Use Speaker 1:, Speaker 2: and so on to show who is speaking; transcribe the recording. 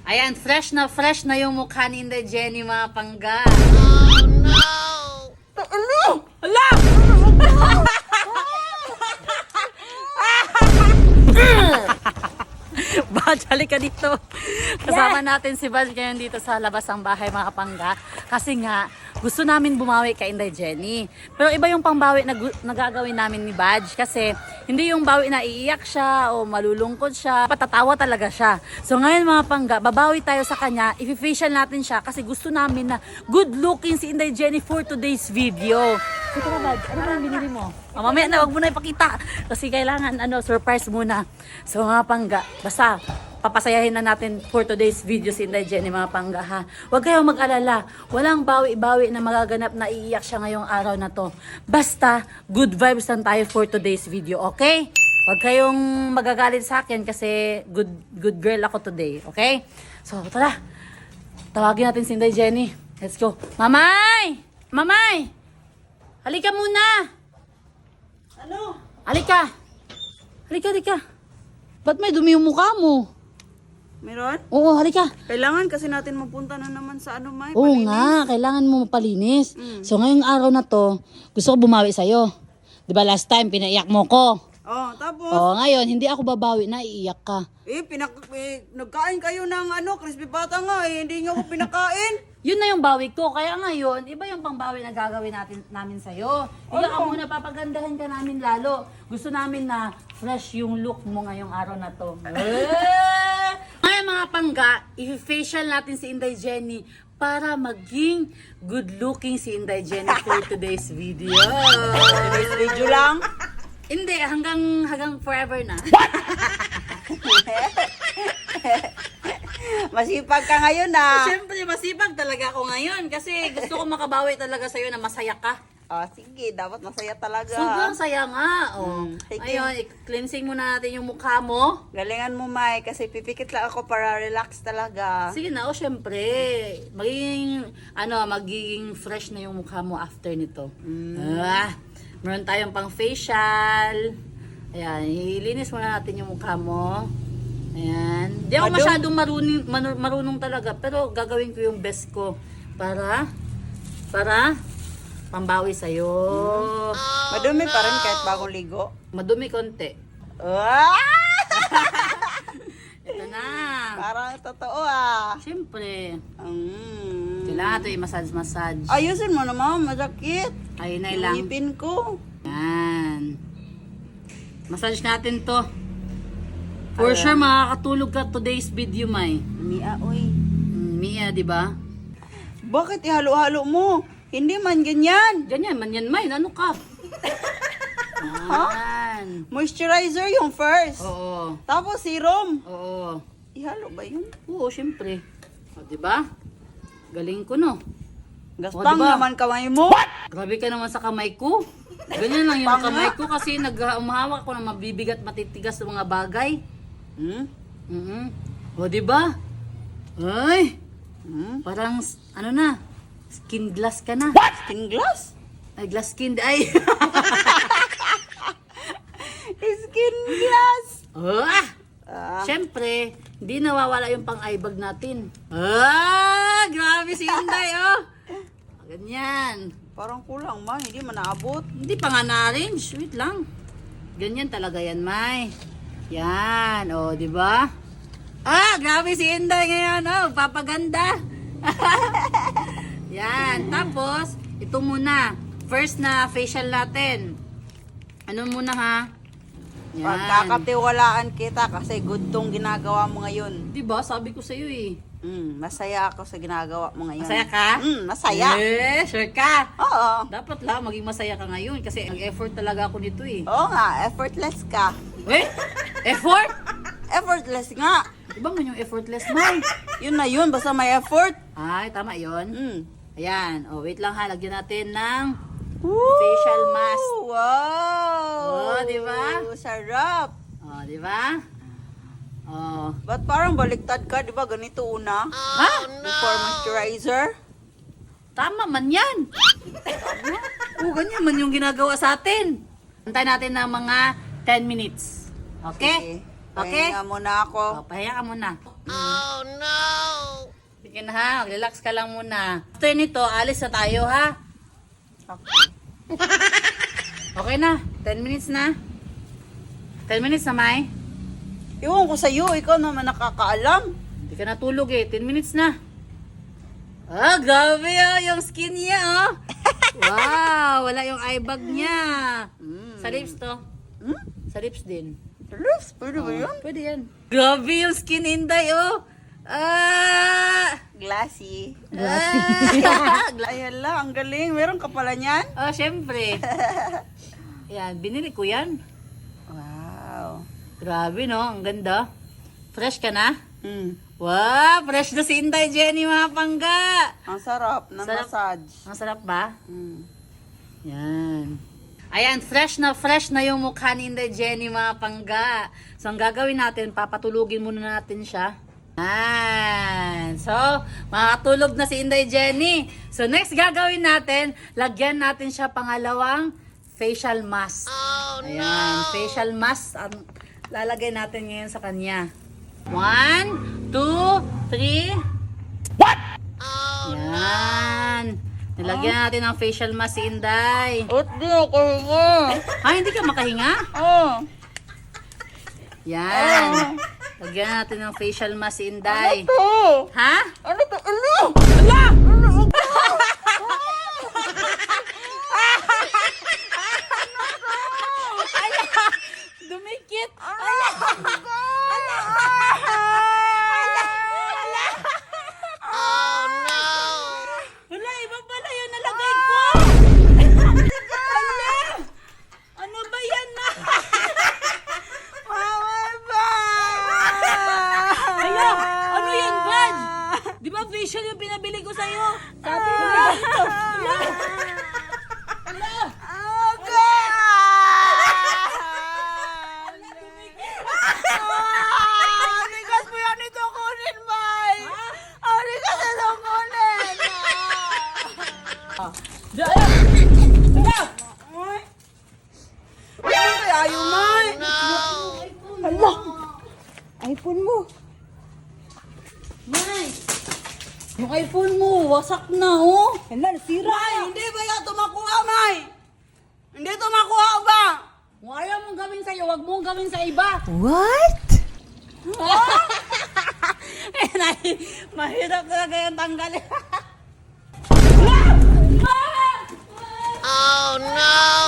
Speaker 1: Ayan, fresh na yung mukha ni Inday Jenny, mga pangga. Ala! Badge, halika dito. Kasama natin si Badge ngayon dito sa labas ng bahay, mga pangga. Kasi nga, gusto namin bumawi kay Inday Jenny. Pero iba yung pangbawi na gagawin namin ni Badge. Kasi hindi yung bawi na iiyak siya o malulungkot siya. Patatawa talaga siya. So ngayon, mga pangga, babawi tayo sa kanya. I-facial natin siya kasi gusto namin na good looking si Inday Jenny for today's video. So tara, Badge, ano ba yung binili mo? Mamaya na, wag mo na ipakita. Kasi kailangan, surprise muna. So mga pangga, basta papasayahin na natin for today's video si Inday Jenny, mga pangga, ha. Huwag kayong mag-alala. Walang bawi-bawi na magaganap na iiyak siya ngayong araw na to. Basta, good vibes lang tayo for today's video, okay? Huwag kayong magagalit sa akin kasi good girl ako today, okay? So, tara. Tawagin natin si Inday Jenny. Let's go. Mamay! Mamay! Halika muna!
Speaker 2: Ano?
Speaker 1: Halika! Halika. Ba't may dumi yung mukha mo?
Speaker 2: Meron?
Speaker 1: Oo, halika.
Speaker 2: Kailangan kasi natin mapunta na naman sa May
Speaker 1: Oo
Speaker 2: palinis.
Speaker 1: nga, kailangan mo mapalinis. So ngayong araw na to, gusto ko bumawi sa'yo. Di ba last time, pinaiyak mo ko?
Speaker 2: Oh, tapos,
Speaker 1: Oo, ngayon, hindi ako babawi na iiyak ka.
Speaker 2: nagkain kayo ng crispy pata nga hindi nyo ako pinakain.
Speaker 1: Yun na yung bawi ko. Kaya ngayon, iba yung pangbawi na gagawin namin sa'yo. Iyak ka muna, papagandahan ka namin lalo. Gusto namin na fresh yung look mo ngayong araw na to. Ngayon, mga pangga, i-facial natin si Inday Jenny para maging good looking si Inday Jenny for today's video.
Speaker 2: Today's video lang.
Speaker 1: Hindi, hanggang forever na.
Speaker 2: Masipag ka ngayon na.
Speaker 1: Siyempre, masipag talaga ako ngayon kasi gusto ko makabawi talaga sa'yo na masaya ka.
Speaker 2: Oh, sige, dapat masaya talaga.
Speaker 1: Sobrang saya nga. Oh.
Speaker 2: Sige.
Speaker 1: Ayun, i-cleansing muna natin yung mukha mo.
Speaker 2: Galingan mo, May, kasi pipikit lang ako para relax talaga.
Speaker 1: Sige na, syempre. Magiging fresh na yung mukha mo after nito. Meron tayong pang facial. Ayan, ilinis muna natin yung mukha mo. Ayan. Di ako masyadong marunong talaga, pero gagawin ko yung best ko para pambawi sa'yo.
Speaker 2: Madumi pa rin kahit bagong ligo.
Speaker 1: Madumi konti.
Speaker 2: Ah!
Speaker 1: Ito na.
Speaker 2: Parang totoo ah.
Speaker 1: Siyempre. Kailangan ito i-massage.
Speaker 2: Ayusin mo naman, masakit.
Speaker 1: Ayun na
Speaker 2: Yung
Speaker 1: lang.
Speaker 2: ngipin ko.
Speaker 1: Yan. Massage natin to. For sure, makakatulog ka today's video, May.
Speaker 2: Mia, oy.
Speaker 1: Mia, di ba?
Speaker 2: Bakit ihalo-halo mo? Hindi man ganyan.
Speaker 1: Ganyan, man yan, May. Ano ka? Yan.
Speaker 2: Moisturizer yung first.
Speaker 1: Oo.
Speaker 2: Tapos serum.
Speaker 1: Oo.
Speaker 2: Ihalo ba yun?
Speaker 1: Oo, syempre. O, di ba? Galing ko, no?
Speaker 2: Gaspang
Speaker 1: diba?
Speaker 2: naman kamay mo.
Speaker 1: Grabe ka naman sa kamay ko. Ganyan lang yung
Speaker 2: Panga.
Speaker 1: kamay ko kasi umahawak ko ng mabibigat, matitigas na mga bagay. O, di ba? Ay! Parang, skin glass ka na.
Speaker 2: Skin glass?
Speaker 1: Ay, glass skin, ay.
Speaker 2: Skin glass.
Speaker 1: Siyempre, hindi nawawala yung pang-eyebag natin. Grabe si Inday, oh. Ganyan.
Speaker 2: Parang kulang ma, hindi man naabot.
Speaker 1: Hindi pa nga na-arrange. Wait lang. Ganyan talaga yan, May. Yan, oh, di ba? Grabe si Inday ngayon, oh. Papaganda. Yan. Tapos, ito muna. First na facial natin. Ano muna, ha? Yan.
Speaker 2: Pagkakatiwalaan kita kasi good tong ginagawa mo ngayon.
Speaker 1: Di ba? Sabi ko sa iyo eh.
Speaker 2: Masaya ako sa ginagawa mo ngayon.
Speaker 1: Masaya ka?
Speaker 2: Masaya.
Speaker 1: Sure ka?
Speaker 2: Oo.
Speaker 1: Dapat lang maging masaya ka ngayon kasi nag-effort talaga ako nito eh.
Speaker 2: Oo nga, effortless ka.
Speaker 1: Effort?
Speaker 2: Effortless nga.
Speaker 1: Diba man yung effortless, May?
Speaker 2: Yun na yun, basta may effort.
Speaker 1: Ay, tama yun. Ayan. Wait lang ha. Lagyan natin ng
Speaker 2: Woo!
Speaker 1: facial mask.
Speaker 2: Wow!
Speaker 1: Oh, di ba?
Speaker 2: Sarap.
Speaker 1: Di ba?
Speaker 2: Ba't parang baliktad ka, di ba? Ganito una.
Speaker 1: Ha?
Speaker 2: Before moisturizer.
Speaker 1: Tama man yan. Ganyan man yung ginagawa sa atin. Antayin natin ng mga 10 minutes. Okay? Okay?
Speaker 2: Pahinga muna ako.
Speaker 1: Pahinga ka muna.
Speaker 3: Oh no!
Speaker 1: Sige na ha, relax ka lang muna. After nito, alis na tayo ha.
Speaker 2: Okay.
Speaker 1: Okay na, 10 minutes na. 10 minutes na, May.
Speaker 2: Iwan ko sa'yo, ikaw naman nakakaalam.
Speaker 1: Hindi ka natulog eh, 10 minutes na. Ah, grabe oh, yung skin niya oh. Wow, wala yung eye bag niya. Sa lips to. Sa lips din.
Speaker 2: Lips, pwede ba yun?
Speaker 1: Pwede yan. Grabe yung skin, Inday oh. Ah!
Speaker 2: Glassy.
Speaker 1: Ah!
Speaker 2: Ayan lang, ang galing. Meron ka pala niyan?
Speaker 1: Oh, syempre. Yan, binili ko yan.
Speaker 2: Wow.
Speaker 1: Grabe no, ang ganda. Fresh ka na?
Speaker 2: Mm.
Speaker 1: Wow, fresh na si Inday Jenny mga pangga.
Speaker 2: Ang sarap ng
Speaker 1: Sarap.
Speaker 2: massage.
Speaker 1: Ang sarap ba?
Speaker 2: Mm.
Speaker 1: Yan. Ayan, fresh na yung mukha ni Inday Jenny mga pangga. So, ang gagawin natin, papatulugin muna natin siya. Ayan. So, makatulog na si Inday Jenny. So, next gagawin natin, lagyan natin siya pangalawang facial mask. Ayan, facial mask ang lalagay natin ngayon sa kanya. 1, 2, 3. What? Yan. Nilagyan natin ng facial mask si Inday.
Speaker 2: Ba't di ako hinga?
Speaker 1: Ay, hindi ka makahinga?
Speaker 2: Oh.
Speaker 1: Yan. Lagyan natin ng facial mask si Inday.
Speaker 2: Ito.
Speaker 1: Ha?
Speaker 2: Ano to? Ano?
Speaker 1: Ala! Ala! Dumikit! Ala! Ala!
Speaker 2: Oh no!
Speaker 1: Wala, iba pala yung nalagay ko! Ala! Ano ba yan na?
Speaker 2: Mama ba?
Speaker 1: Ala! Ano yan, Bad? Di ba facial yung pinabili ko sa'yo? Sabi ko na ito. Ala! Ala!
Speaker 2: Okay! Alikas mo yan ito kunin, May! Alikas ito kunin!
Speaker 1: Ala! Ala!
Speaker 2: Ay! Ano kaya yung May? Hala! iPhone mo!
Speaker 1: May! Yung iPhone mo, wasak na, oh!
Speaker 2: Hala, nasira! May! Hindi ba yan tumakuha, May? Hindi tumakuha ba?
Speaker 1: Kung ayaw mong gawin sa'yo, wag mong gawin sa iba.
Speaker 2: What?
Speaker 1: Mahirap talaga yung tanggalin.
Speaker 3: Oh no!